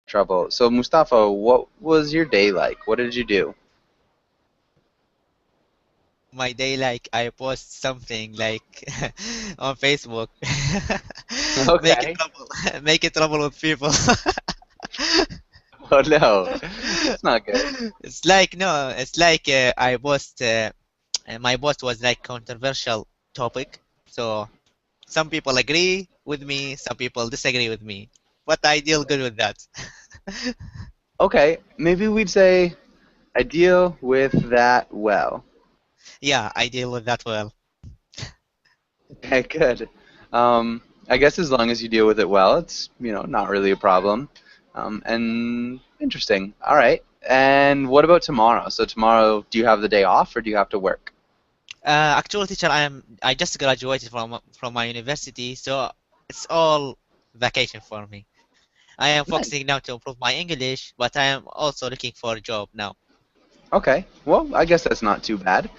trouble. So Mustafa, what was your day like? What did you do? My day, like I post something like on Facebook, making Okay. trouble, making trouble with people. Oh no, that's not good. It's like no, it's like I post. My post was like controversial topic, so some people agree with me, some people disagree with me, but I deal good with that. Okay, maybe we'd say I deal with that well. Yeah, I deal with that well. Okay, good. I guess as long as you deal with it well, it's not really a problem. And interesting. All right. And what about tomorrow? So tomorrow, do you have the day off or do you have to work? Actual teacher, I just graduated from my university, so it's all vacation for me. I am Nice. focusing now to improve my English, but I am also looking for a job now. Okay. Well, I guess that's not too bad.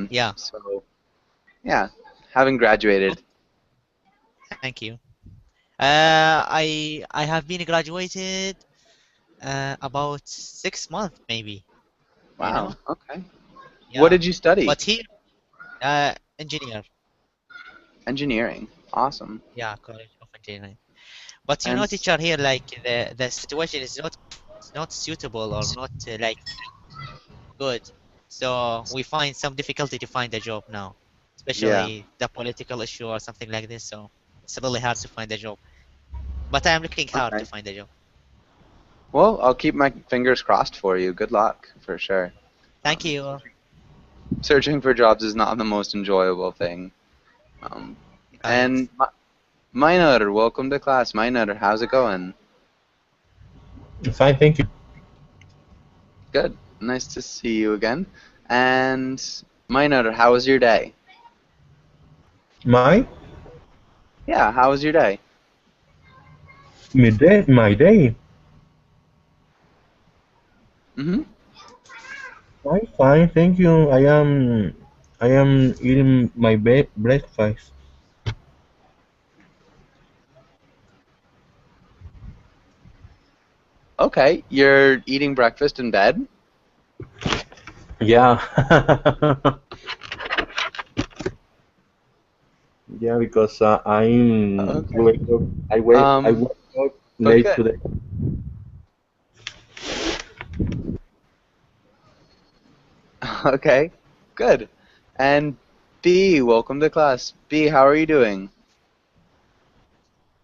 Yeah, So yeah, having graduated. thank you. I have been graduated about 6 months maybe, you Wow. know? Okay. What Yeah. did you study? But here, engineer. Engineering. Awesome. Yeah, College of Engineering. But And teacher, here like the situation is not suitable or not like good. So we find some difficulty to find a job now, yeah. especially the political issue or something like this. So it's really hard to find a job. But I am looking hard to Okay. find a job. Well, I'll keep my fingers crossed for you. Good luck for sure. Thank you. Searching for jobs is not the most enjoyable thing. Um, Right. and Minor, welcome to class. Minor, how's it going? Fine, thank you. Good. Nice to see you again. And Minor, how was your day? My Yeah, how was your day? my day. Mm-hmm. I'm fine, thank you. I am eating my breakfast. Okay, you're eating breakfast in bed? Yeah. Yeah, because I'm Okay. wake up. I Um, woke up but late good. today. Okay, good. And B, welcome to class. B, how are you doing?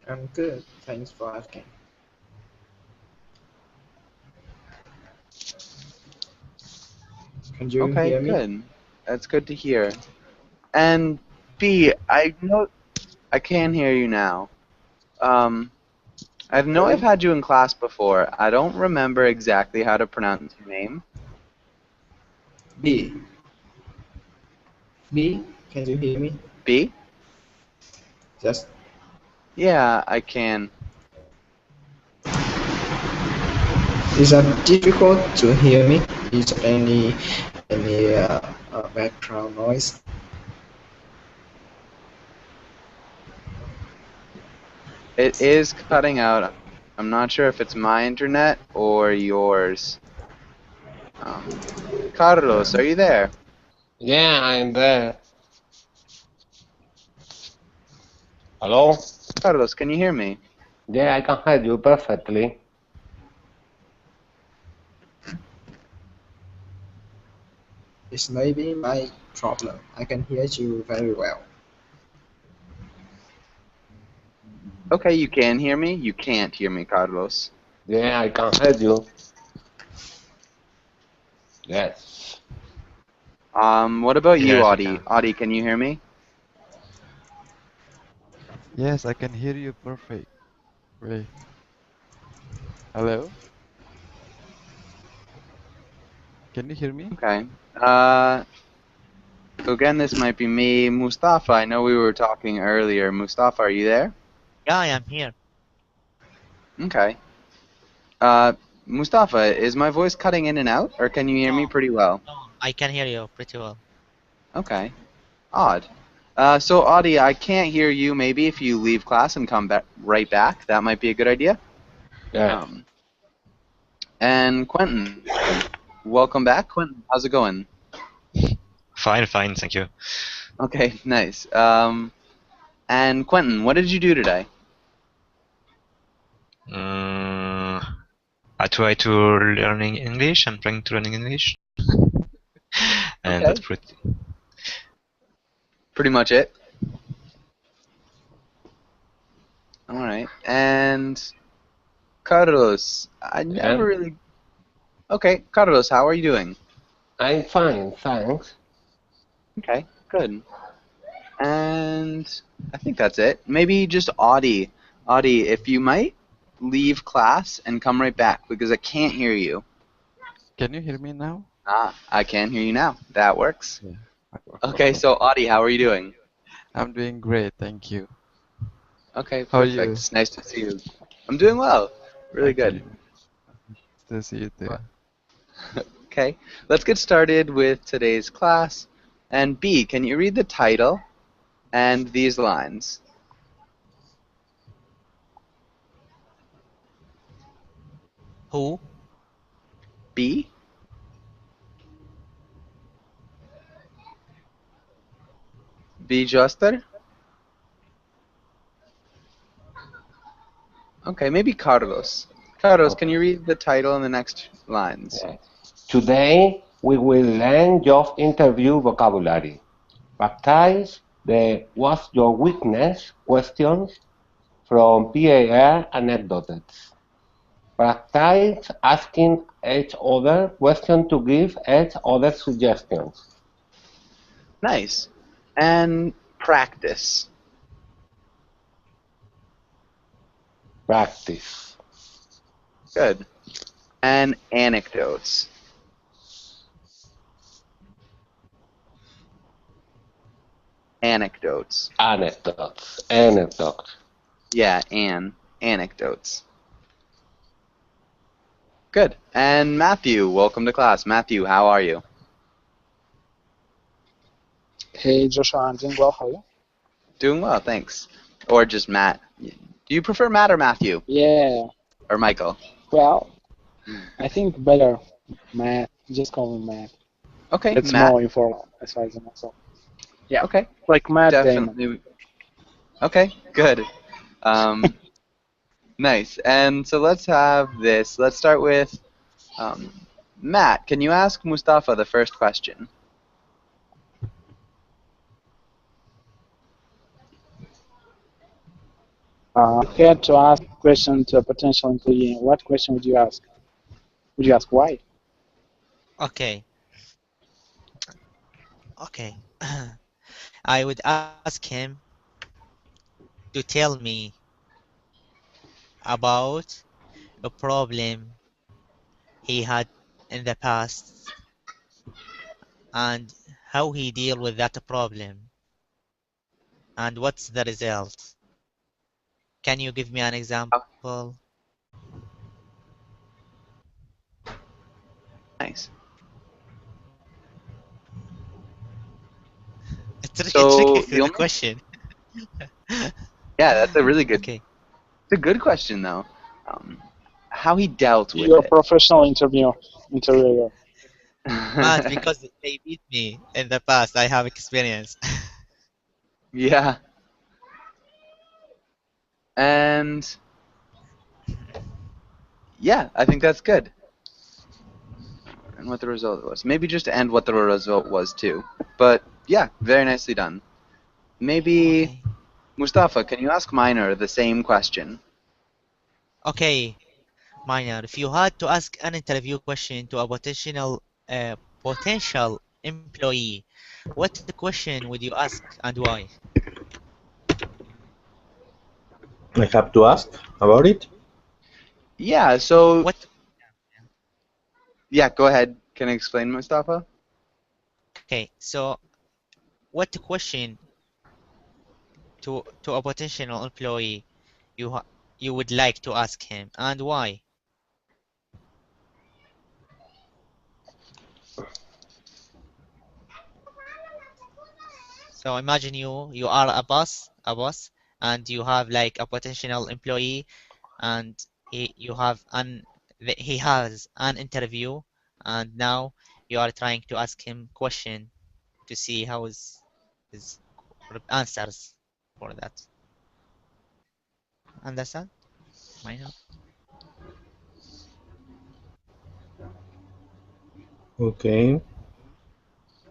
I'm good. Thanks for asking. Can you Okay, hear me? good. That's good to hear. And B, I know I can hear you now. Um, I know I've Hello? had you in class before. I don't remember exactly how to pronounce your name. B. B. Can you hear me? B? Just Yeah, I can. is that difficult to hear me? Is there any background noise? It is cutting out. I'm not sure if it's my internet or yours. Carlos, are you there? Yeah, I'm there. Hello? Carlos, can you hear me? Yeah, I can hear you perfectly. It's maybe my problem. I can hear you very well. Okay, you can hear me. You can't hear me, Carlos. Yeah, I can hear you. Yes. What about you, Yes, I Audie? can. Audie, can you hear me? Yes, I can hear you perfect. Wait, hello? Can you hear me? Okay. Uh, so again, this might be me, Mustafa. I know we were talking earlier. Mustafa, are you there? Yeah, I am here. Okay. Uh, Mustafa, is my voice cutting in and out, or can you hear No, me pretty well? no, I can hear you pretty well. Okay. Odd. So Audie, I can't hear you. Maybe if you leave class and come back right back, that might be a good idea. Yeah. Um, And Quentin, welcome back. Quentin, how's it going? Fine, fine, thank you. Okay, nice. And Quentin, what did you do today? I try to learning English. I'm trying to learning English, and Okay. that's pretty much it. All right. And Carlos, I never really. Okay, Carlos, how are you doing? I'm fine, thanks. Okay, good. And I think that's it. Maybe just Audie. Audie, if you might leave class and come right back because I can't hear you. Can you hear me now? Ah, I can hear you now. That works. Yeah. Okay, so Audie, how are you doing? I'm doing great, thank you. Okay, How are perfect. you? It's nice to see you. I'm doing well. Really good. Okay. Nice to see you too. Okay, let's get started with today's class. And B, can you read the title and these lines? Who? B? B Joster? Okay, maybe Carlos. Carlos, can you read the title and the next lines? Yes. Today, we will learn job interview vocabulary. Practice the "What's your weakness?" questions from PAR anecdotes. Practice asking each other questions to give each other suggestions. Nice. And practice. Practice. Good. And anecdotes. Anecdotes. Anecdotes. Anecdotes. Yeah, anecdotes. Good. And Matthew, welcome to class. Matthew, how are you? Hey Joshua, I'm doing well. How are you? Doing well, thanks. Or just Matt. Do you prefer Matt or Matthew? Yeah. Or Michael? Well, I think better Matt. Just call me Matt. Okay, It's Matt. more informal as far as I know. So, yeah. Okay. Like Matt Damon. Definitely. Okay, good. Nice. And so let's have this. Let's start with Matt. Can you ask Mustafa the first question? If you had to ask a question to a potential employee, what question would you ask? Would you ask why? Okay. Okay. I would ask him to tell me about a problem he had in the past and how he deal with that problem and what's the result. Can you give me an example? Nice. It's really So tricky the question. Yeah, that's a really good. Okay. It's a good question though. How he dealt with You're a it. professional interviewer. Man, because they beat me in the past, I have experience. Yeah. And yeah, I think that's good. And what the result was. Maybe just end what the result was too. But yeah, very nicely done. Maybe Okay. Mustafa, can you ask Minor the same question? Okay, Minor, if you had to ask an interview question to a potential employee, what question would you ask and why? I have to ask about it. Yeah, so What? yeah, go ahead. Can I explain, Mustafa? Okay, so what question to a potential employee you would like to ask him and why? So imagine you are a boss, and you have like a potential employee, and you have he has an interview, and now you are trying to ask him question to see how his answers for that. Understand? Minor? Okay.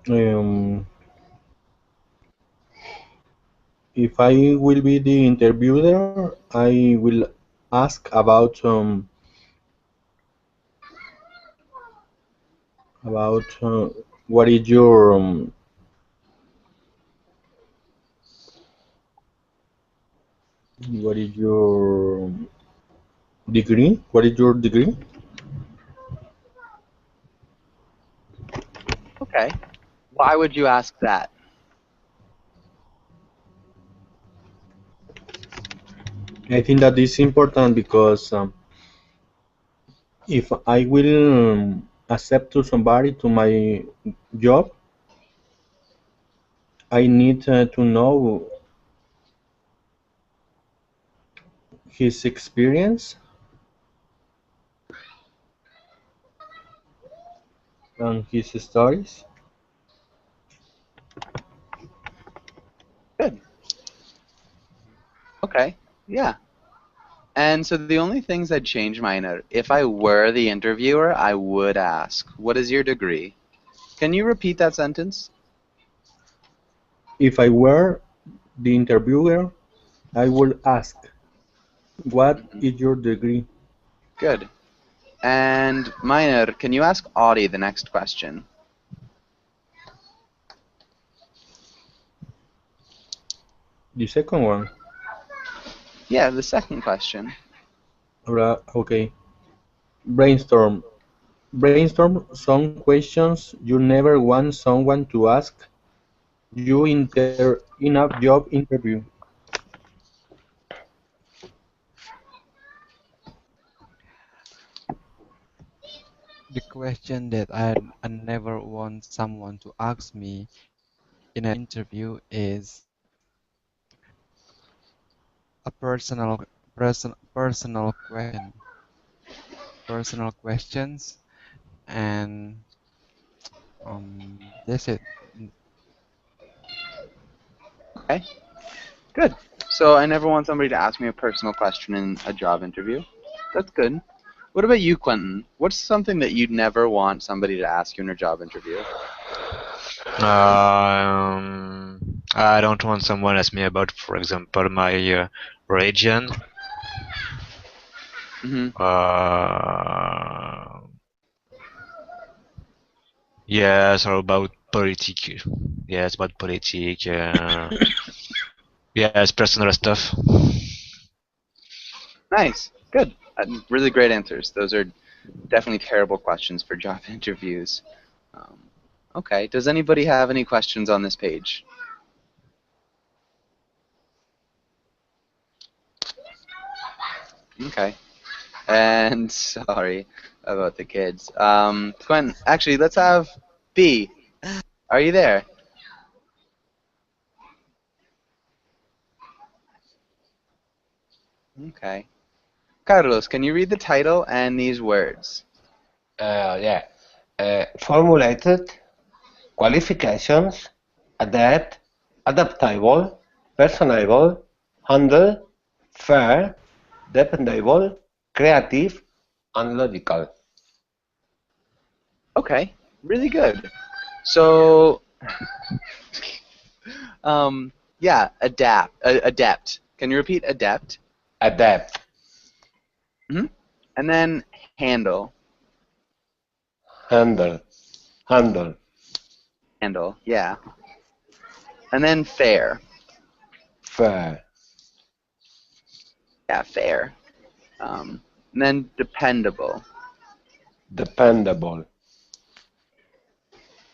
Um, if I will be the interviewer, I will ask about what is your what is your degree? What is your degree? Okay. Why would you ask that? I think that is important because if I will accept to somebody to my job, I need to know his experience and his stories. Good. Okay. Yeah. And so the only things that change mine are if I were the interviewer, I would ask, what is your degree? Can you repeat that sentence? If I were the interviewer, I would ask, what is your degree? Good. And Minor, can you ask Audie the next question? The second one. Yeah, the second question. Okay. Brainstorm. Brainstorm some questions you never want someone to ask you in a job interview. The question that I never want someone to ask me in an interview is a personal question. Personal questions, and that's it. Okay. Good. So I never want somebody to ask me a personal question in a job interview. That's good. What about you, Quentin? What's something that you'd never want somebody to ask you in a job interview? I don't want someone ask me about, for example, my religion. Yes, or about politics. Yes, about politics. Yes, personal stuff. Nice. Good. Really great answers. Those are definitely terrible questions for job interviews. Okay. Does anybody have any questions on this page? Okay. And sorry about the kids. Quentin, actually, let's have B. Are you there? Okay. Carlos, can you read the title and these words? Yeah. Formulated, qualifications, adapt, adaptable, personable, handle, fair, dependable, creative, and logical. Okay, really good. So, yeah, adept. Can you repeat adept? Adapt. And then handle. Handle. Handle. Handle, yeah. And then fair. Fair. Yeah, fair. And then dependable. Dependable.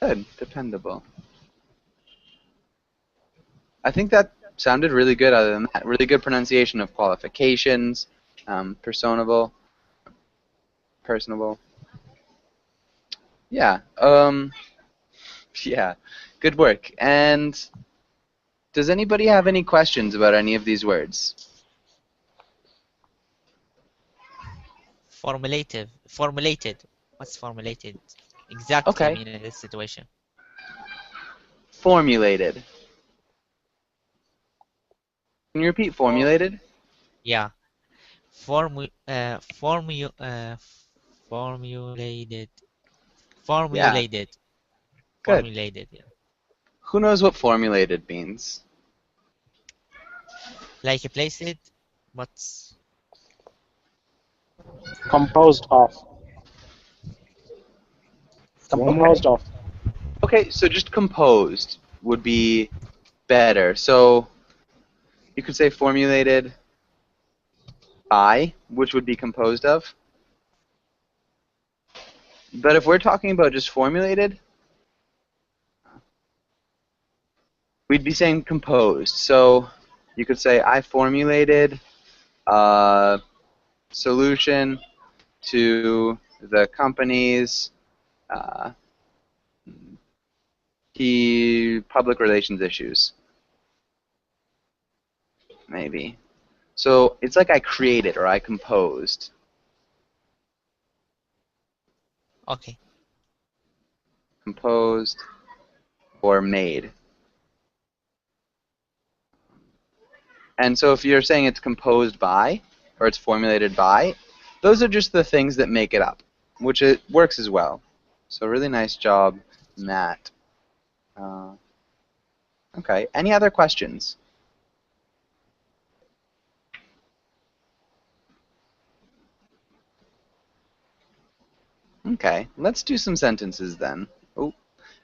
Good, dependable. I think that sounded really good other than that. Really good pronunciation of qualifications, personable. Yeah, yeah, good work. And does anybody have any questions about any of these words? Formulated. What's formulated? Exactly Okay. mean in this situation. Formulated. Can you repeat formulated? Yeah. Formulated. Yeah. Formulated. Good. Formulated. Yeah. Who knows what formulated means? Like a placed, but Composed of. Composed of. Okay, so just composed would be better. So you could say formulated by, which would be composed of. But if we're talking about just formulated, we'd be saying composed. So you could say, I formulated a solution to the company's key public relations issues. Maybe. So it's like I created or I composed. okay. Composed or made. And so if you're saying it's composed by or it's formulated by, those are just the things that make it up, which it works as well. So really nice job, Matt. Okay, any other questions? Okay, let's do some sentences then. Oh,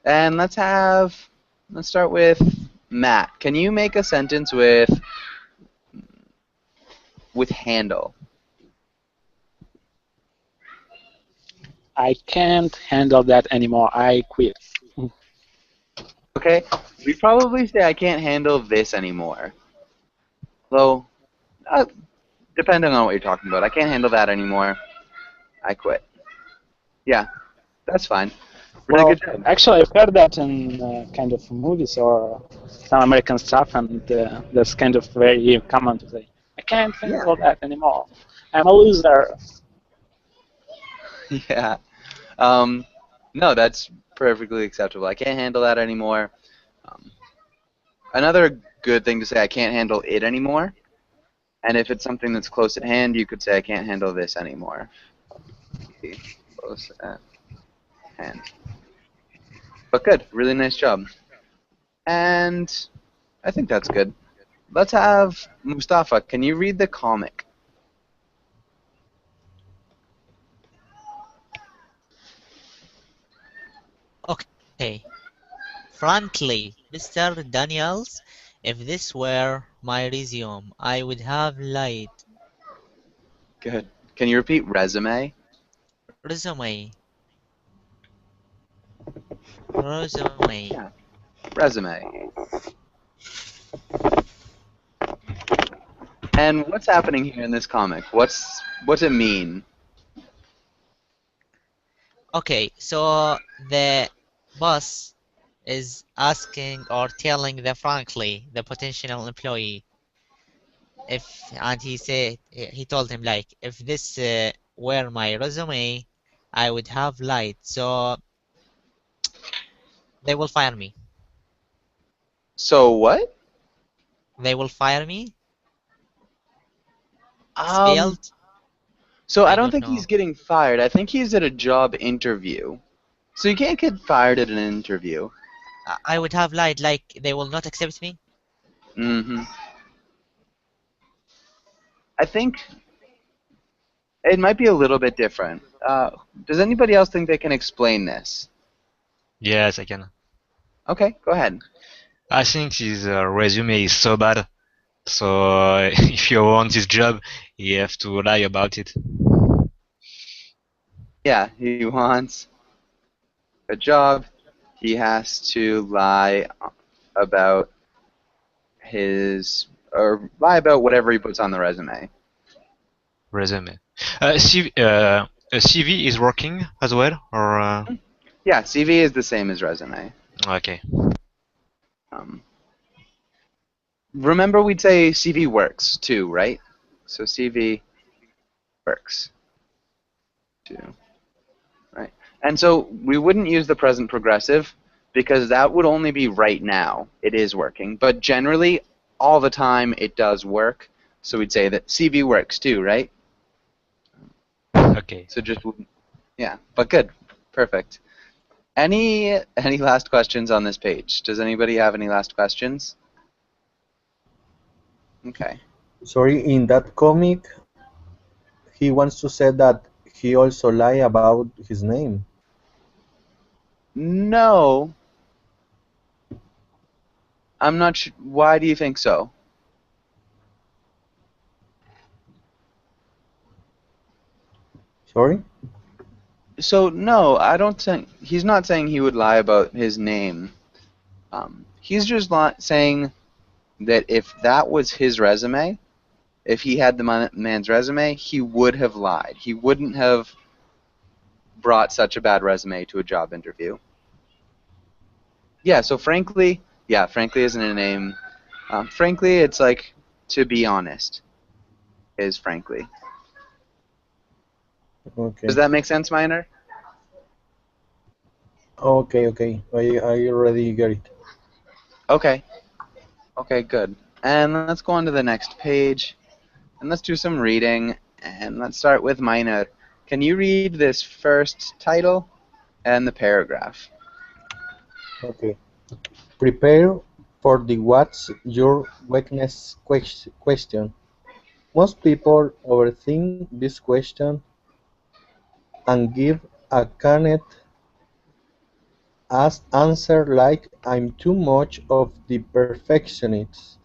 and let's start with Matt. Can you make a sentence with handle? I can't handle that anymore. I quit. Okay, we probably say I can't handle this anymore. Though, depending on what you're talking about, I can't handle that anymore. I quit. Yeah, that's fine. Really Well, good job. actually, I've heard that in kind of movies or some American stuff, and that's kind of very common to say. I can't handle that anymore. I'm a loser. Yeah. No, that's perfectly acceptable. I can't handle that anymore. Another good thing to say, I can't handle it anymore. And if it's something that's close at hand, you could say I can't handle this anymore. Close at hand. But good, really nice job. And I think that's good. Let's have Mustafa. Can you read the comic? Okay. Frankly, Mr. Daniels, if this were my resume, I would have lied. Good. Can you repeat resume? Resume. Resume. Yeah. Resume. And what's happening here in this comic? What's it mean? Okay, so the boss is asking or telling the potential employee, and he told him like, if this were my resume, I would have lied. So they will fire me. So what? They will fire me. Spelled. So I I don't don't think know. he's getting fired. I think he's at a job interview. So you can't get fired at an interview. I would have lied, like they will not accept me. Mm-hmm. I think it might be a little bit different. Does anybody else think they can explain this? Yes, I can. Okay, go ahead. I think his resume is so bad. So if you want this job, you have to lie about it. Yeah, he wants a job. He has to lie about lie about whatever he puts on the resume. Resume. CV is working as well, or Yeah, CV is the same as resume. okay. Remember, we'd say CV works too, right? So CV works. 2. Right. And so we wouldn't use the present progressive because that would only be right now. It is working. But generally, all the time, it does work. So we'd say that CV works too, right? Okay. So just, yeah, but good. Perfect. Any last questions on this page? Does anybody have any last questions? Okay. Sorry, in that comic, he wants to say that he also lie about his name. No. I'm not sure. Why do you think so? Sorry? So no, I don't think he's not saying he would lie about his name. He's just saying that if that was his resume, if he had the man's resume, he would have lied. He wouldn't have brought such a bad resume to a job interview. Yeah, so frankly isn't a name. Frankly, it's like to be honest is frankly. Okay. Does that make sense, Miner? Okay. I already get it. Okay. Okay, good. And let's go on to the next page. And let's do some reading. And let's start with Miner. Can you read this first title and the paragraph? Okay. Prepare for the what's your weakness question. Most people overthink this question and give a canned answer like I'm too much of the perfectionist.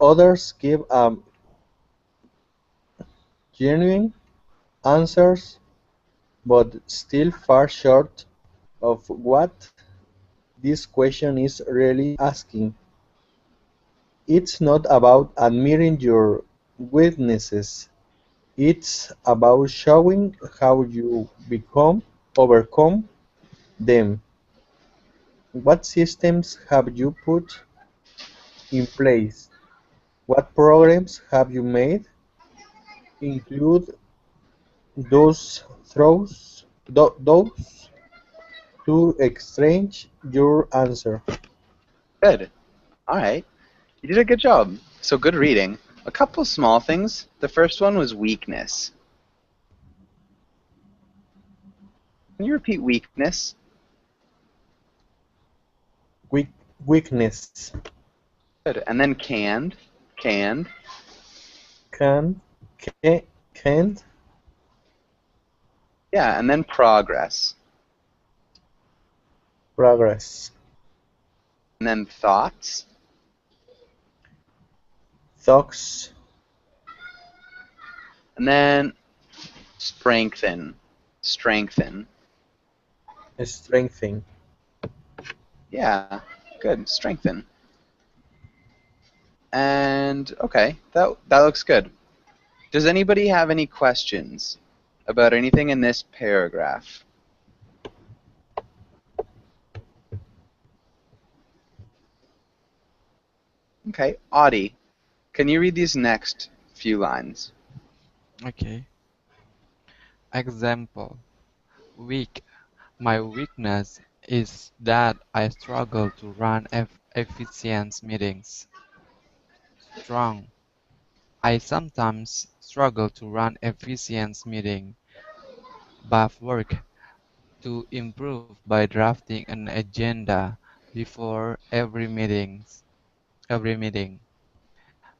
Others give genuine answers but still far short of what this question is really asking. It's not about admitting your weaknesses. It's about showing how you overcome them. What systems have you put in place? What programs have you made? Include those to exchange your answer. Good. All right. You did a good job. So good reading. A couple small things. The first one was weakness. Can you repeat weakness? Weakness. Good. And then canned. Canned. Can't. Yeah, and then progress. Progress. And then thoughts. Thoughts. And then strengthen. Strengthen. Strengthen. Yeah, good. Strengthen. And okay, that looks good. Does anybody have any questions about anything in this paragraph? Okay, Audie, can you read these next few lines? Okay. Example. Weak. My weakness is that I struggle to run efficient meetings. Strong. I sometimes struggle to run efficient meetings, but work to improve by drafting an agenda before every meeting,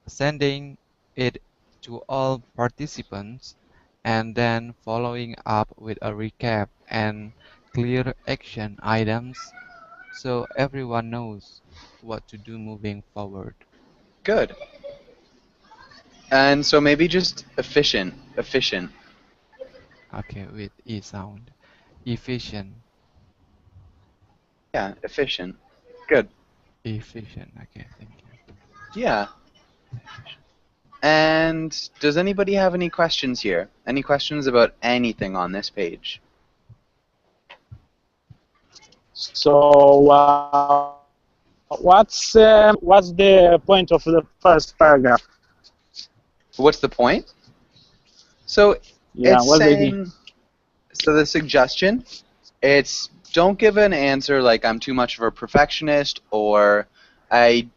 sending it to all participants, and then following up with a recap and clear action items so everyone knows what to do moving forward. Good. And so maybe just efficient. Efficient. Okay, with E sound. Efficient. Yeah, efficient. Good. Efficient. Okay, thank you. Yeah. And does anybody have any questions here? Any questions about anything on this page? So, what's the point of the first paragraph? What's the point? So Yeah, It's what's the idea? saying, so the suggestion, it's don't give an answer like I'm too much of a perfectionist or I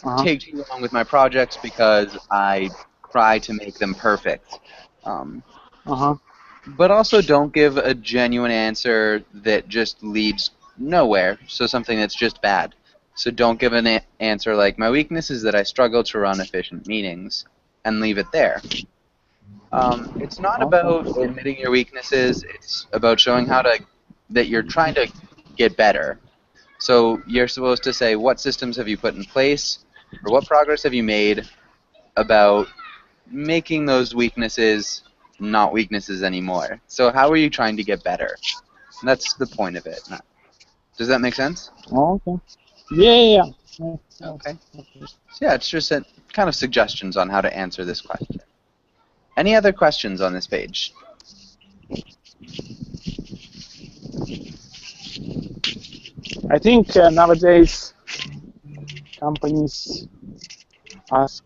Uh-huh. take too long with my projects because I try to make them perfect. Um, Uh-huh. but also don't give a genuine answer that just leads nowhere, so something that's just bad. So don't give an answer like, my weakness is that I struggle to run efficient meetings, and leave it there. It's not about Okay. admitting your weaknesses, it's about showing that you're trying to get better. So you're supposed to say, what systems have you put in place, or what progress have you made about making those weaknesses not weaknesses anymore. So how are you trying to get better? And that's the point of it. Does that make sense? Okay. Yeah. Okay. So yeah, it's just kind of suggestions on how to answer this question. Any other questions on this page? I think nowadays companies ask,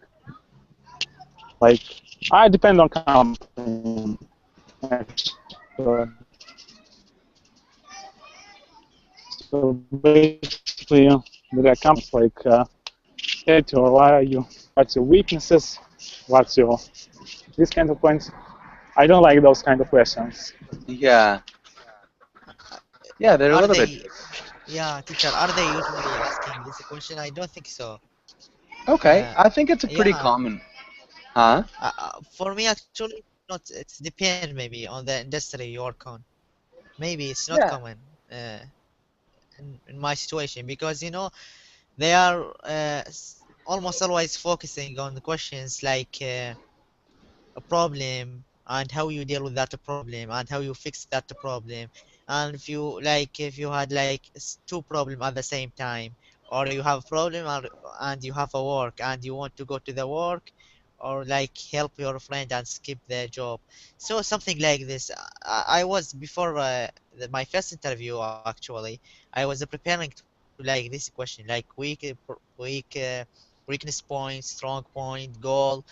like, I depend on company, actually. So basically, there are companies like, hey, or what's your weaknesses, what's your, this kind of points. I don't like those kind of questions. Yeah. Yeah, they're a Are little bit. they? Yeah, teacher. Are they usually asking this question? I don't think so. Okay, I think it's a pretty Yeah. common. Huh? For me, actually, not. It's depend maybe on the industry you work on. Maybe it's not Yeah. common in my situation because they are almost always focusing on the questions like a problem and how you deal with that problem and how you fix that problem. And if you had like two problems at the same time, or you have a problem and you have a work and you want to go to the work, or like help your friend and skip the job, so something like this. I was before my first interview actually. I was preparing to like this question, like weakness point, strong point, goal.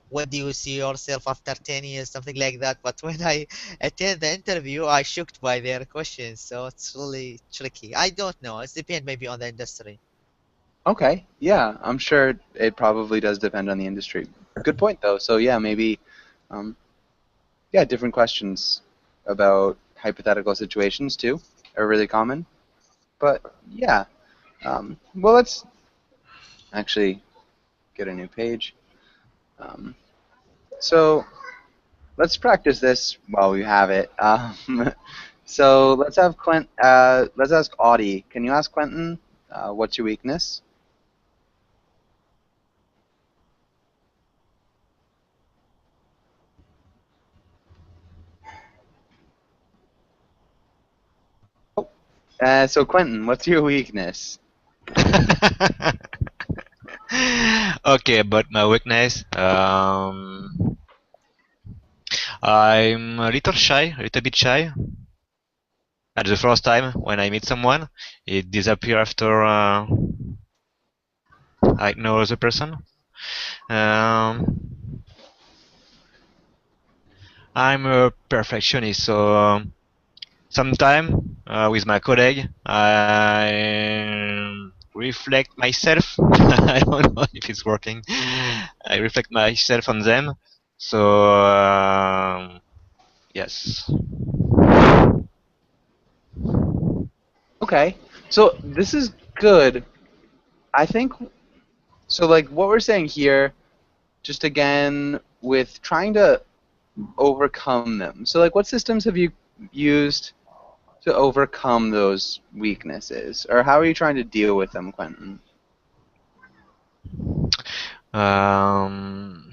What do you see yourself after 10 years, something like that. But when I attend the interview, I shocked by their questions, so it's really tricky. I don't know, it depends maybe on the industry. Okay. Yeah, I'm sure it probably does depend on the industry. Good point though. So yeah, maybe, um, yeah, different questions about hypothetical situations too are really common. But yeah, well, let's actually get a new page. Um, so let's practice this while we have it. So let's have Clint. Let's ask Audie. Can you ask Quentin what's your weakness? So Quentin, what's your weakness? Okay, but my weakness, I'm a little shy, a little bit shy. At the first time when I meet someone, it disappears after I know the person. Um, I'm a perfectionist, so sometimes with my colleague, I reflect myself. I don't know if it's working. I reflect myself on them. So yes. Okay, so this is good. I think so. Like what we're saying here, just again with trying to overcome them. So like, what systems have you used to overcome those weaknesses, or how are you trying to deal with them, Quentin? Um,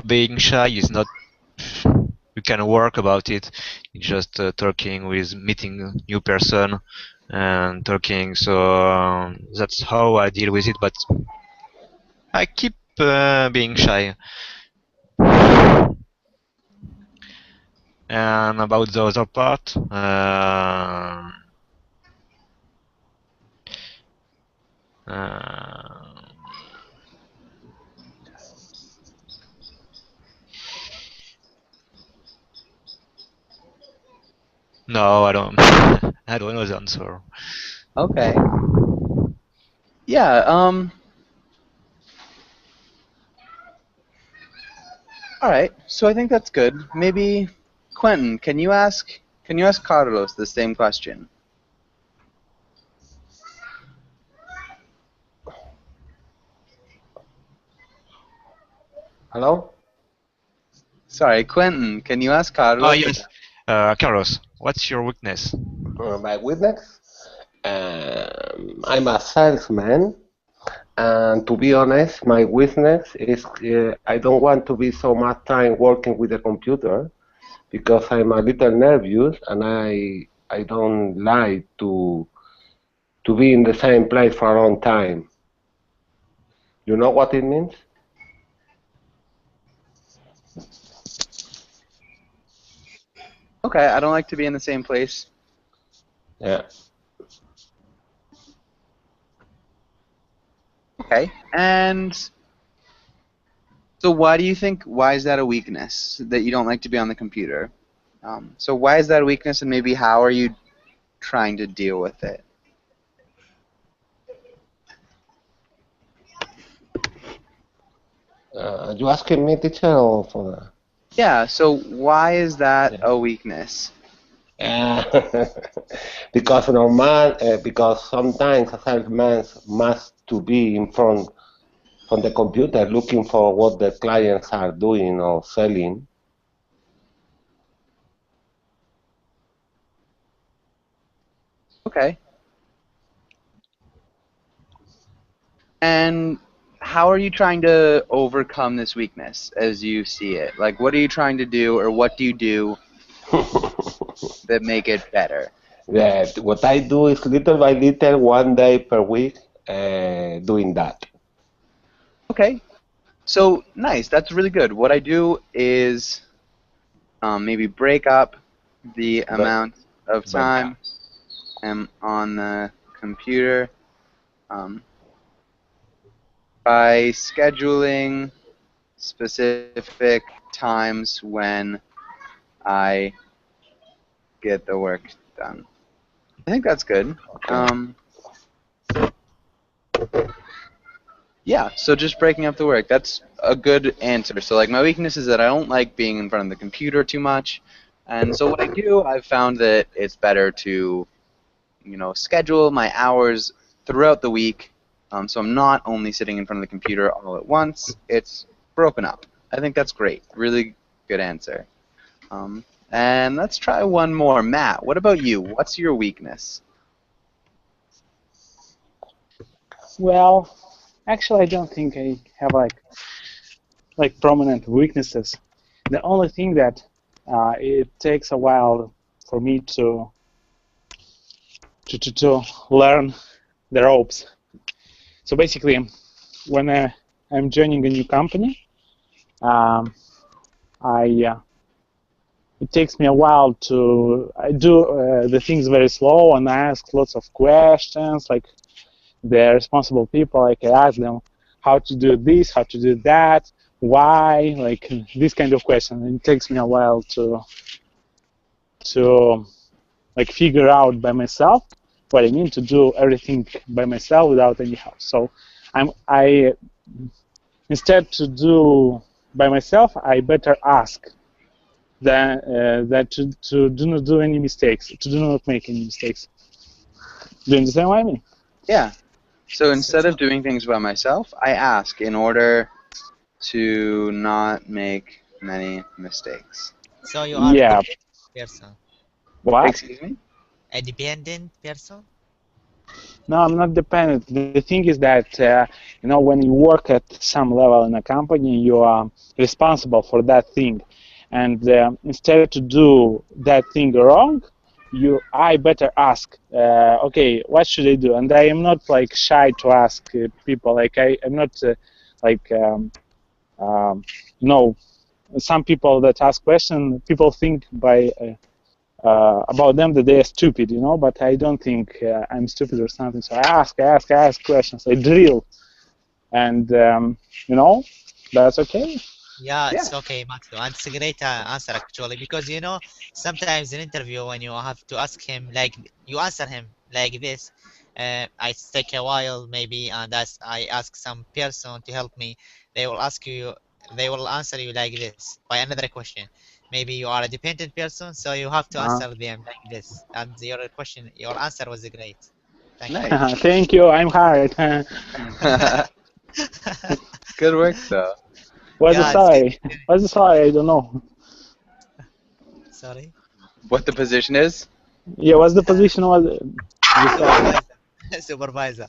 being shy is not. You can work about it. It's just talking with meeting a new person and talking. So that's how I deal with it. But I keep being shy. And about the other part, uh, No, I don't. I don't know the answer. Okay. Yeah. All right. So I think that's good. Maybe Quentin, can you ask Carlos the same question? Hello? Sorry, Quentin, can you ask Oh Carlos? yes, Carlos, what's your weakness? My weakness? I'm a salesman, and to be honest, my weakness is I don't want to be so much time working with the computer because I'm a little nervous and I don't like to be in the same place for a long time. You know what it means? Okay, I don't like to be in the same place. Yeah. Okay. And so why is that a weakness that you don't like to be on the computer? So why is that a weakness, and maybe how are you trying to deal with it? You asking me, teacher, or for the... Yeah, so why is that a weakness? because because sometimes a salesman must to be in front from the computer looking for what the clients are doing or selling. Okay. And how are you trying to overcome this weakness as you see it? Like, what are you trying to do, or what do you do that make it better? That what I do is little by little, 1 day per week, doing that. Okay. So, nice. That's really good. What I do is maybe break up the amount of time I'm on the computer by scheduling specific times when I get the work done. I think that's good. Yeah, so just breaking up the work. That's a good answer. So like my weakness is that I don't like being in front of the computer too much. And so what I do, I've found that it's better to, schedule my hours throughout the week. So I'm not only sitting in front of the computer all at once. It's broken up. I think that's great. Really good answer. And let's try one more. Matt, what about you? What's your weakness? Well, actually, I don't think I have like prominent weaknesses. The only thing that it takes a while for me to learn the ropes. So basically, when I'm joining a new company, it takes me a while to I do the things very slow and I ask lots of questions. Like the responsible people, like I ask them how to do this, how to do that, why, like this kind of question. And it takes me a while to like figure out by myself what I mean to do everything by myself without any help. So I instead to do by myself, I better ask that to do not do any mistakes, to do not make any mistakes. Do you understand what I mean? Yeah. So instead of doing things by myself, I ask in order to not make many mistakes. So you are Yeah. a dependent person. What? Excuse me? A dependent person? No, I'm not dependent. The thing is that when you work at some level in a company, you are responsible for that thing, and instead to do that thing wrong, I better ask. Okay, what should I do? And I am not like shy to ask people. Like I'm not some people that ask questions, people think by about them that they are stupid, but I don't think I'm stupid or something. So I ask questions, I drill, and that's okay. Yeah, Yeah. it's okay, Maxo. And it's a great answer actually, because sometimes in interview when you have to ask him like you answer him like this, I take a while maybe, and as I ask some person to help me, they will ask you, they will answer you like this by another question. Maybe you are a dependent person, so you have to Uh, answer them like this. And your question, your answer was great. Thank you. nice. Thank you. I'm hired. Good work, though. What's the Yeah, it's salary? What's the salary? I don't know. sorry. What the position is? Yeah, what's the position? What's the salary? Supervisor. Supervisor.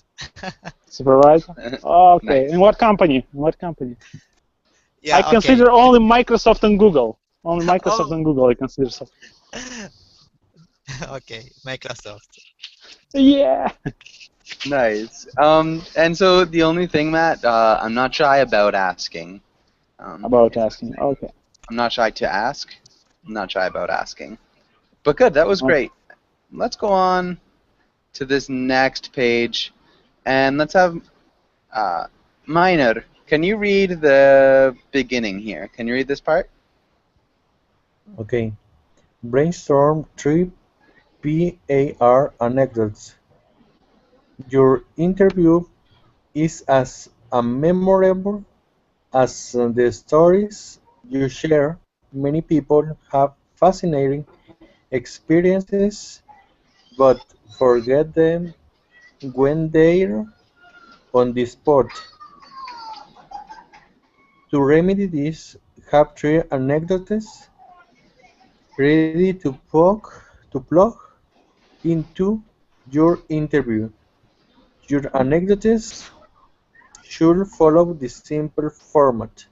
Supervisor? Okay. Nice. In what company? In what company? I Yeah, okay. consider only Microsoft and Google. Only Microsoft Oh, and Google I consider so. okay. Microsoft. Yeah. Nice. And so the only thing, Matt, I'm not shy about asking. About Is the asking. thing. Okay. I'm not shy to ask. I'm not shy about asking. But good, that was Okay. great. Let's go on to this next page, and let's have Minor. Can you read the beginning here? Can you read this part? Okay. Brainstorm 3 PAR anecdotes. Your interview is as memorable as the stories you share. Many people have fascinating experiences but forget them when they're on the spot. To remedy this, have three anecdotes ready to plug into your interview. Your anecdotes should follow the simple format.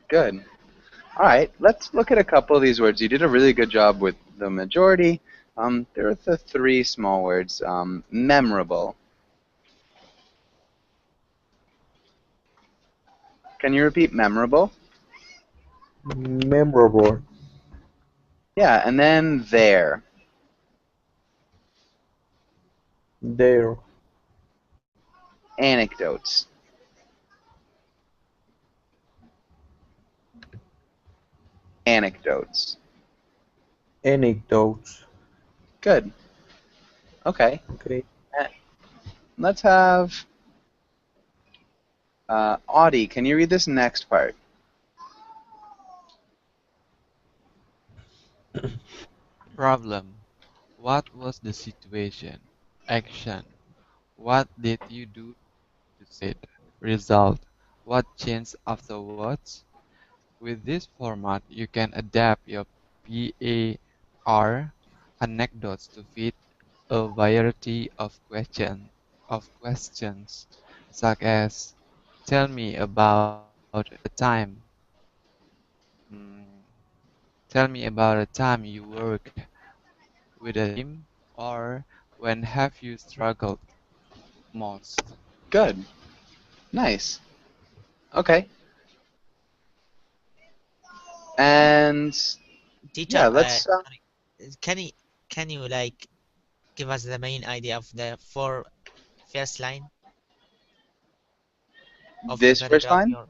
Good. All right, let's look at a couple of these words. You did a really good job with the majority. There are the three small words. Memorable. Can you repeat memorable? Memorable. Yeah, and then there. There. Anecdotes. Anecdotes. Anecdotes. Good. Okay. Okay. Uh, Let's have Audie. Can you read this next part? Problem. What was the situation? Action. What did you do to succeed? Result. What changed afterwards? With this format, you can adapt your PAR anecdotes to fit a variety of questions, such as tell me about a time. mm, Tell me about a time you work with a team, or when have you struggled most? Good. Nice. Okay. And Teacher, yeah, let's. can you like give us the main idea of the four first line of the This first paragraph? line. Your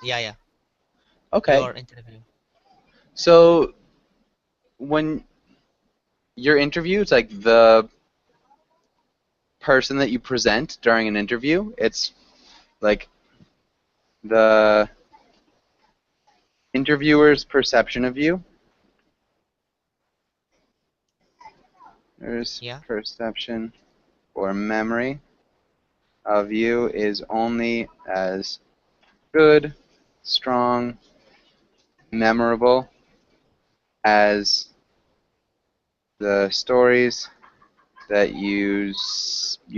yeah, Okay. your interview. So when your interview, it's like the person that you present during an interview. It's like the interviewer's perception of you. There's Yeah. perception or memory of you is only as good, strong, memorable as the stories that you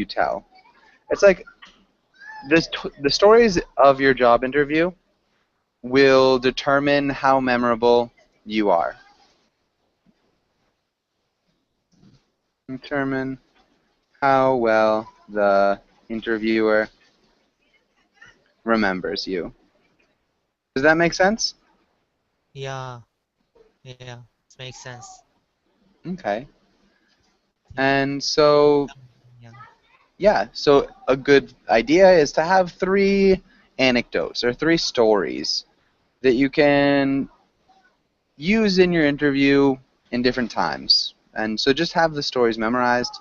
tell. It's like the stories of your job interview will determine how memorable you are. Determine how well the interviewer remembers you. Does that make sense? Yeah. Yeah. It makes sense. Okay. Yeah. And so, Yeah. yeah, so a good idea is to have three anecdotes or three stories that you can use in your interview in different times. And so just have the stories memorized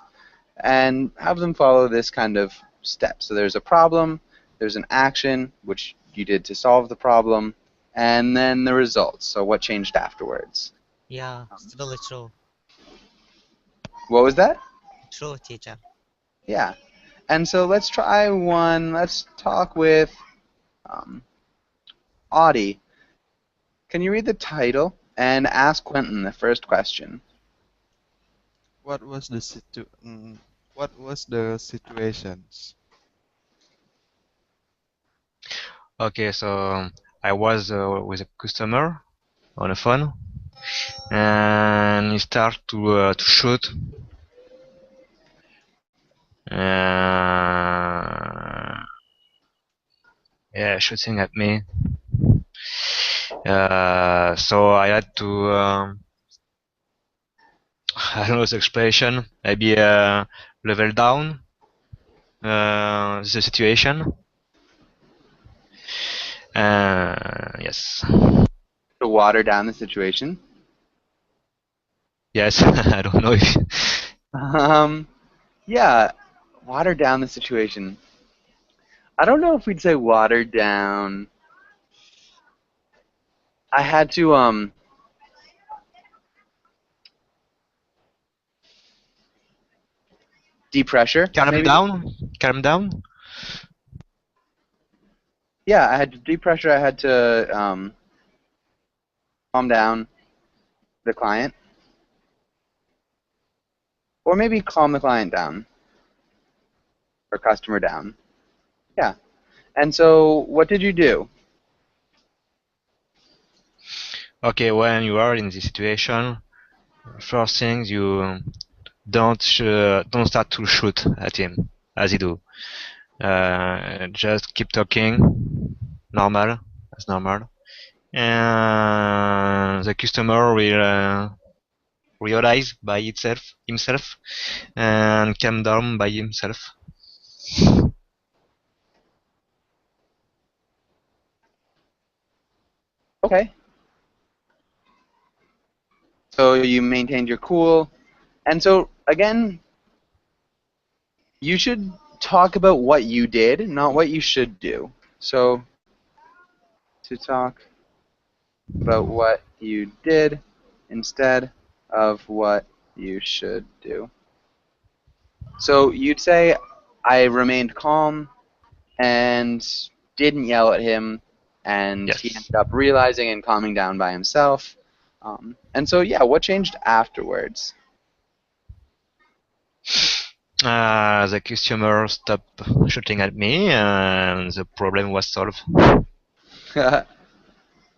and have them follow this kind of step. So there's a problem, there's an action, which you did to solve the problem, and then the results, so what changed afterwards. Yeah, it's really true. What was that? True, teacher. Yeah. And so let's try one. Let's talk with Audie. Can you read the title and ask Quentin the first question? What was the situations? Okay, so I was with a customer on a phone, and he started to shoot. Yeah, shooting at me. So I had to, I don't know the expression, maybe level down the situation. Yes. To water down the situation? Yes, I don't know if. Yeah, water down the situation. I don't know if we'd say water down. I had to depressure. Calm maybe? down. Calm down. Yeah, I had to depressure. I had to calm down the client, or maybe calm the client down, or customer down. Yeah. And so, what did you do? Okay, when you are in this situation, first thing you don't start to shoot at him as he do. Just keep talking, normal, as normal, and the customer will realize by himself, and calm down by himself. Okay. So you maintained your cool, and so again, you should talk about what you did, not what you should do. So to talk about what you did instead of what you should do. So you'd say, I remained calm and didn't yell at him, and Yes. he ended up realizing and calming down by himself. And so, yeah, what changed afterwards? The customer stopped shooting at me, and the problem was solved.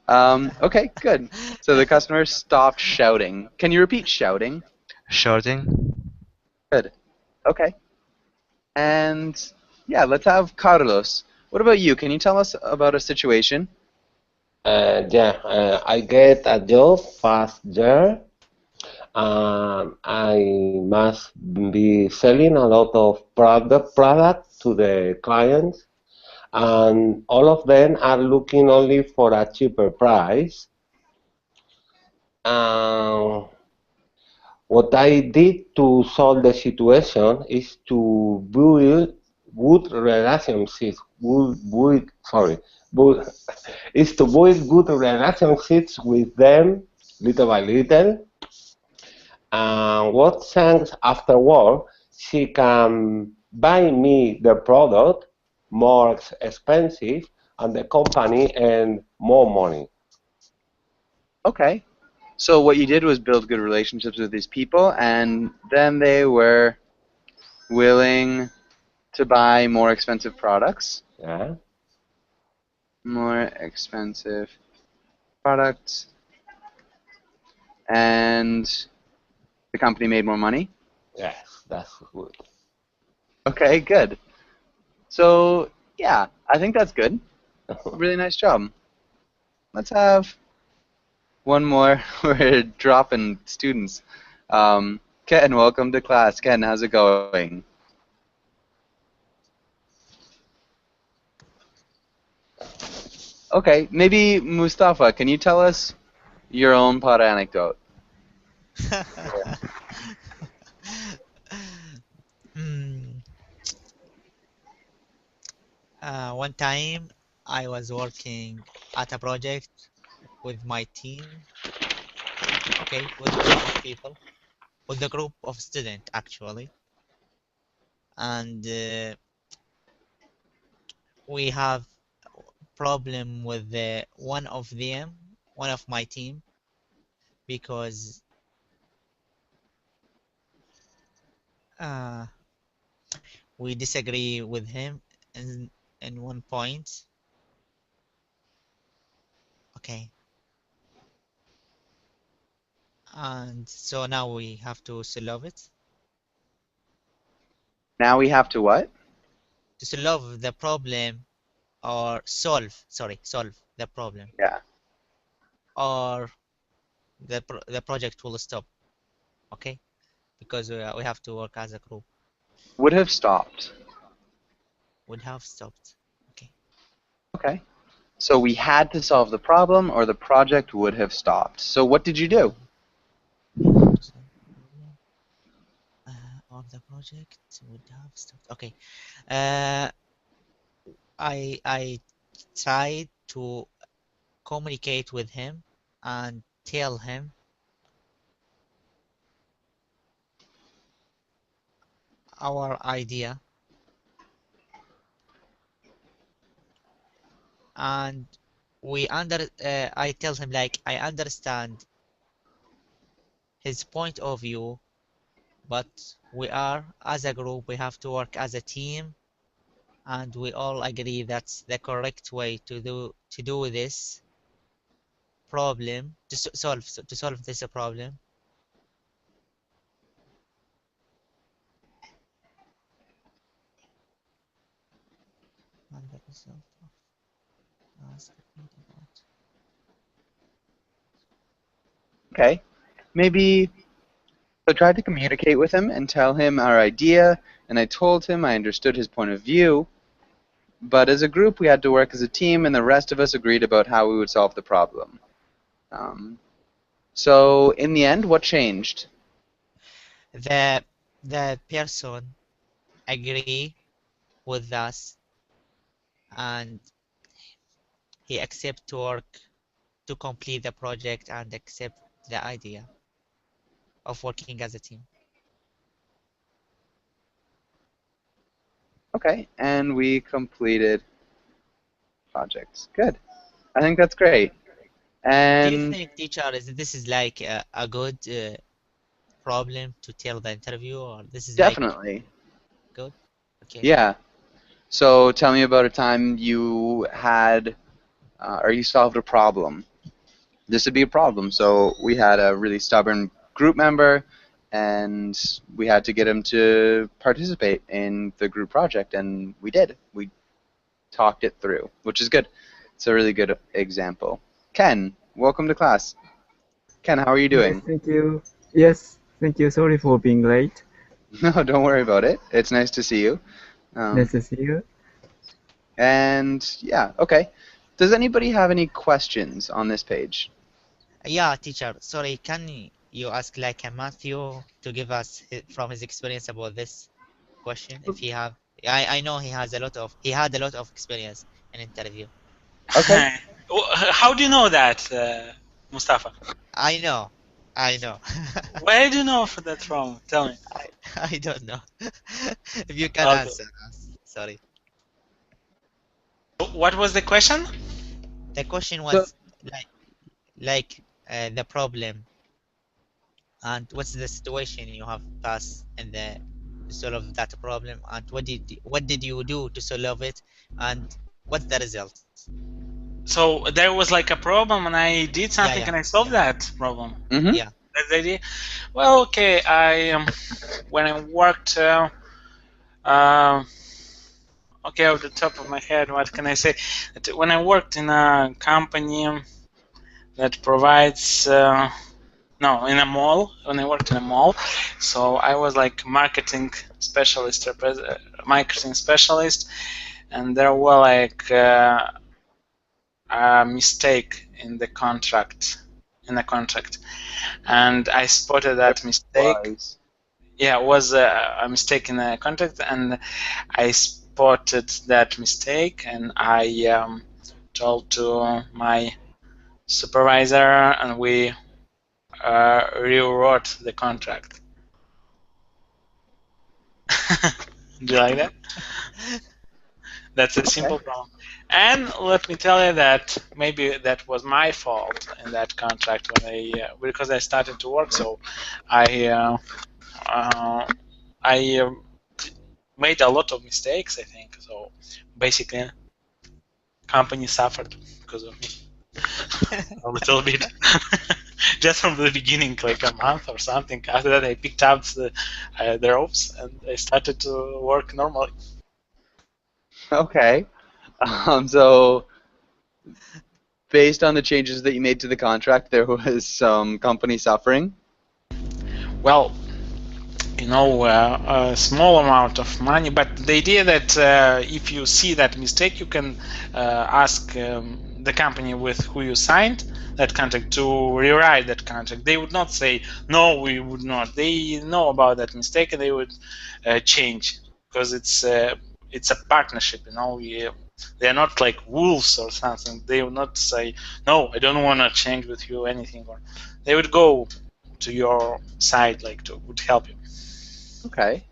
Okay, good. So the customer stopped shouting. Can you repeat shouting? Shouting. Good. Okay. And yeah, let's have Carlos. What about you? Can you tell us about a situation? I get a job fast there. I must be selling a lot of product to the clients, and all of them are looking only for a cheaper price. What I did to solve the situation is to build good relationships. Is to build good relationships with them little by little. And what thanks afterward, she can buy me the product more expensive, and the company earn more money. Okay. So what you did was build good relationships with these people, and then they were willing to buy more expensive products. Yeah. More expensive products. And the company made more money? Yes, that's good. Okay, good. So, yeah, I think that's good. Really nice job. Let's have one more. We're dropping students. Ken, welcome to class. Ken, how's it going? Okay, maybe Mustafa, can you tell us your own pod anecdote? Hmm. One time I was working at a project with my team, okay, with a group of people, with a group of students actually, and we have problem with one of my team, because uh, we disagree with him in one point. Okay, and so now we have to solve it. Now we have to what? To solve the problem, or solve the problem, Yeah. or the project will stop. Okay, because we have to work as a group. Would have stopped. Would have stopped. Okay. Okay. So we had to solve the problem or the project would have stopped. So what did you do? Or the project would have stopped. Okay. Uh, I tried to communicate with him and tell him our idea, and I tell him like I understand his point of view, but we are as a group, we have to work as a team, and we all agree that's the correct way to do this problem, to solve this problem. And the result of ask me about. Okay. Maybe I tried to communicate with him and tell him our idea, and I told him I understood his point of view, but as a group we had to work as a team, and the rest of us agreed about how we would solve the problem. So in the end, what changed? The person agree with us, and he accept to work to complete the project and accept the idea of working as a team. Okay, and we completed projects. Good. I think that's great. Do you And think, teacher, this is like a good problem to tell the interview, or this is definitely. like good? Okay. Yeah. So tell me about a time you had, or you solved a problem. This would be a problem. So we had a really stubborn group member, and we had to get him to participate in the group project, and we did. We talked it through, which is good. It's a really good example. Ken, welcome to class. Ken, how are you doing? Yes, thank you. Yes, thank you. Sorry for being late. No, don't worry about it. It's nice to see you. Nice to see you. And yeah, okay. Does anybody have any questions on this page? Yeah, teacher. Sorry, can you ask like a Matthew to give us from his experience about this question? If he have, I know he had a lot of experience in interview. Okay. How do you know that, Mustafa? I know. Where do you know that from? Tell me. I don't know. If you can Okay. answer us. Sorry. What was the question? The question was like the problem, and what's the situation you have passed in the to solve that problem, and what did you do to solve it, and what's the result? So there was like a problem, and I did something, yeah, and I solved that problem. Mm-hmm. Yeah. That's the idea. Well, okay. When I worked, okay, off the top of my head, what can I say? When I worked in a company that provides, no, in a mall. When I worked in a mall, so I was like marketing specialist, and there were like a mistake in the contract, and I spotted that mistake. Yeah, it was a mistake in the contract, and I spotted that mistake, and I told to my supervisor, and we rewrote the contract. Do you like that? That's a simple problem. And let me tell you that maybe that was my fault in that contract when because I started to work, so I made a lot of mistakes, I think. So basically, company suffered because of me a little bit. Just from the beginning, like a month or something. After that, I picked up the ropes and I started to work normally. Okay. So, based on the changes that you made to the contract, there was some company suffering? Well, a small amount of money, but the idea that if you see that mistake, you can ask the company with who you signed that contract to rewrite that contract. They would not say, no, we would not. They know about that mistake and they would change, because it's a partnership, they're not like wolves or something. They would not say, no, I don't want to change with you anything. Or they would go to your side, would help you. Okay.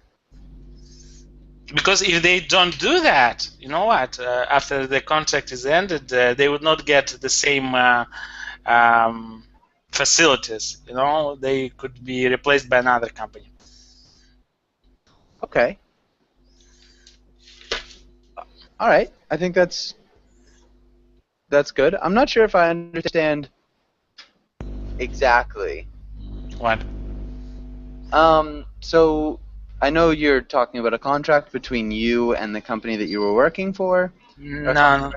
Because if they don't do that, you know what? After the contract is ended, they would not get the same facilities. They could be replaced by another company. Okay. All right. I think that's good. I'm not sure if I understand exactly. What? So I know you're talking about a contract between you and the company that you were working for. No.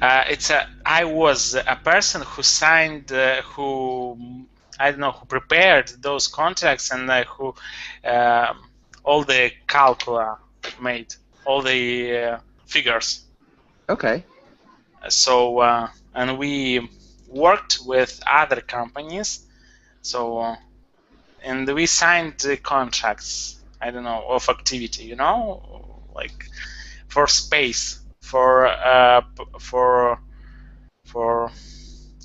I was a person who signed, who prepared those contracts, and who all the calcula made, all the figures. Okay. So and we worked with other companies. So and we signed the contracts. Of activity. Like for space. For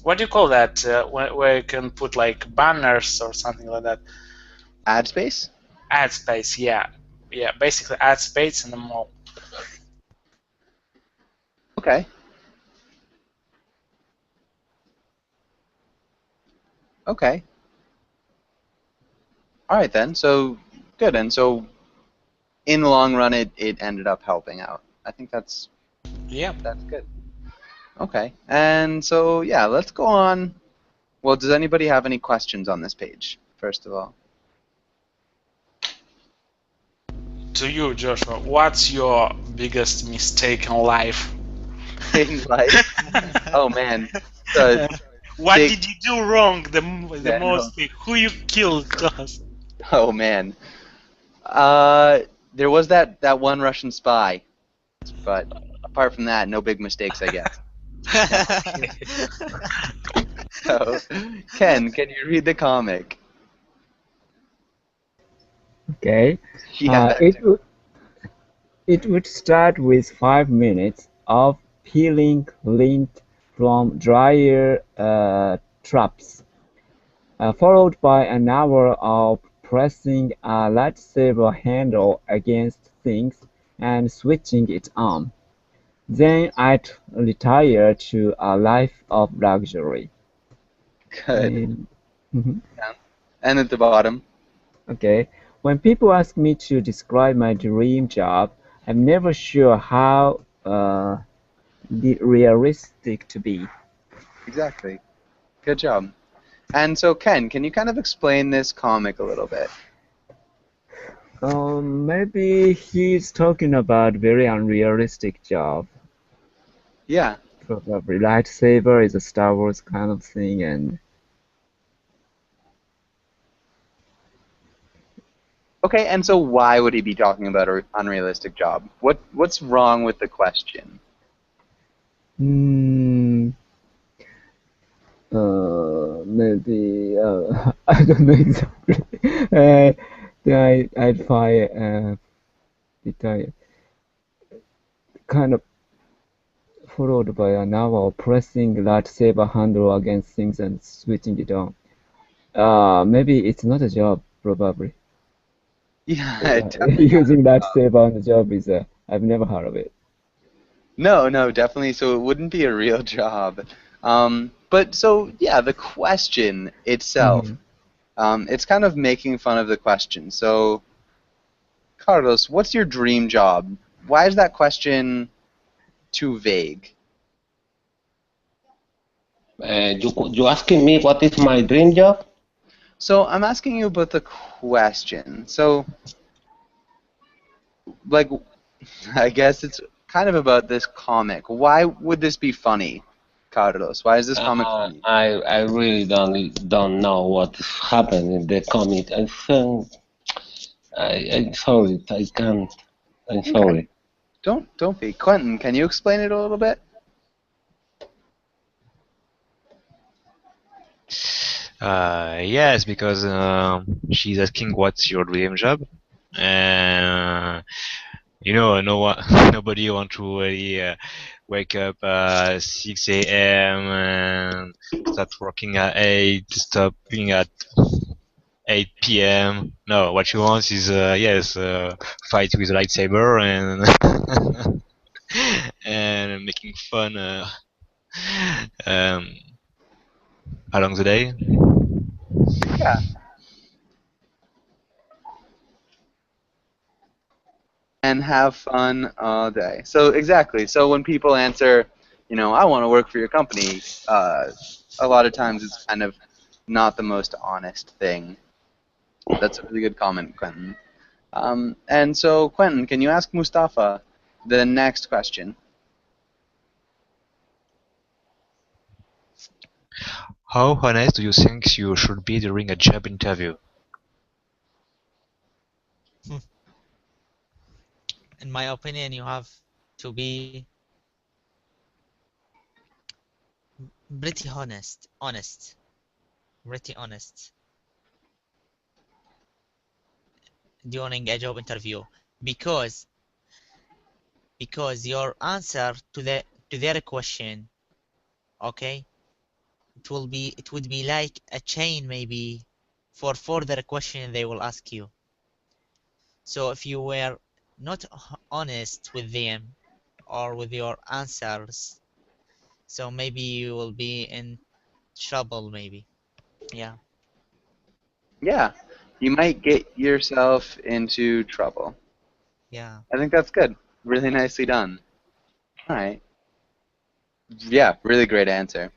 what do you call that? Where you can put like banners or something like that. Ad space? Ad space, yeah. Basically ad space in the mall. Okay. Okay. All right then. So good. And so in the long run, it ended up helping out. I think that's good. Okay. And so yeah, let's go on. Well, does anybody have any questions on this page? First of all. To you, Joshua, what's your biggest mistake in life? In life? Oh man. What did you do wrong the most? Who you killed? Oh man. There was that one Russian spy, but apart from that, no big mistakes, I guess. So, Ken, can you read the comic? Okay. Yeah. It would start with 5 minutes of peeling lint from dryer traps, followed by an hour of pressing a lightsaber handle against things and switching it on. Then I'd retire to a life of luxury. Good. Yeah. And at the bottom. Okay. When people ask me to describe my dream job, I'm never sure how realistic to be. Exactly. Good job. And so, Ken, can you kind of explain this comic a little bit? Maybe he's talking about very unrealistic job. Yeah. Probably lightsaber is a Star Wars kind of thing, and okay, and so why would he be talking about an unrealistic job? What's wrong with the question? Hmm. Maybe I don't know exactly. I'd find it kind of followed by an hour of pressing lightsaber handle against things and switching it on. Maybe it's not a job, probably. Yeah, definitely. Using lightsaber on the job is I've never heard of it. No, no, definitely. So it wouldn't be a real job. But so yeah, the question itself, it's kind of making fun of the question. So, Carlos, what's your dream job? Why is that question too vague? You asking me what is my dream job? So I'm asking you about the question. So, like, I guess it's kind of about this comic. Why would this be funny, Carlos? Why is this comic funny? I really don't know what happened in the comic. I think I'm sorry. I can't. I'm sorry. Don't be. Quentin, can you explain it a little bit? Yes, because she's asking what's your dream job, and nobody want to really wake up at 6 a.m. and start working at 8, stopping at 8 p.m. No, what she wants is fight with a lightsaber and and making fun along the day. Yeah. And have fun all day. So exactly. So when people answer, I want to work for your company, a lot of times it's kind of not the most honest thing. That's a really good comment, Quentin. And so, Quentin, can you ask Mustafa the next question? How honest do you think you should be during a job interview? In my opinion, you have to be pretty honest, pretty honest during a job interview, because your answer to their question, okay, it would be like a chain maybe for further question they will ask you. So if you were not honest with them or with your answers, so maybe you will be in trouble, maybe. Yeah. Yeah, you might get yourself into trouble. Yeah. I think that's good. Really nicely done. All right. Yeah, really great answer.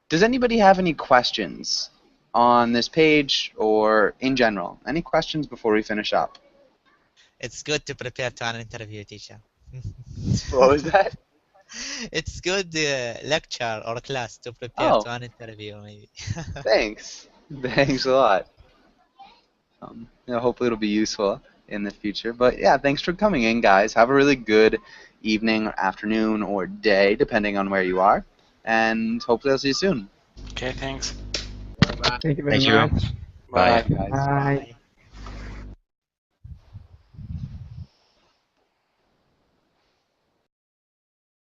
Does anybody have any questions on this page or in general? Any questions before we finish up? It's good to prepare to an interview, teacher. What was that? It's good lecture or class to prepare to an interview, maybe. Thanks. Thanks a lot. Hopefully it'll be useful in the future. But yeah, thanks for coming in, guys. Have a really good evening, or afternoon, or day, depending on where you are. And hopefully I'll see you soon. Okay, thanks. Thank you very Thank you. much. Bye. Guys. Bye.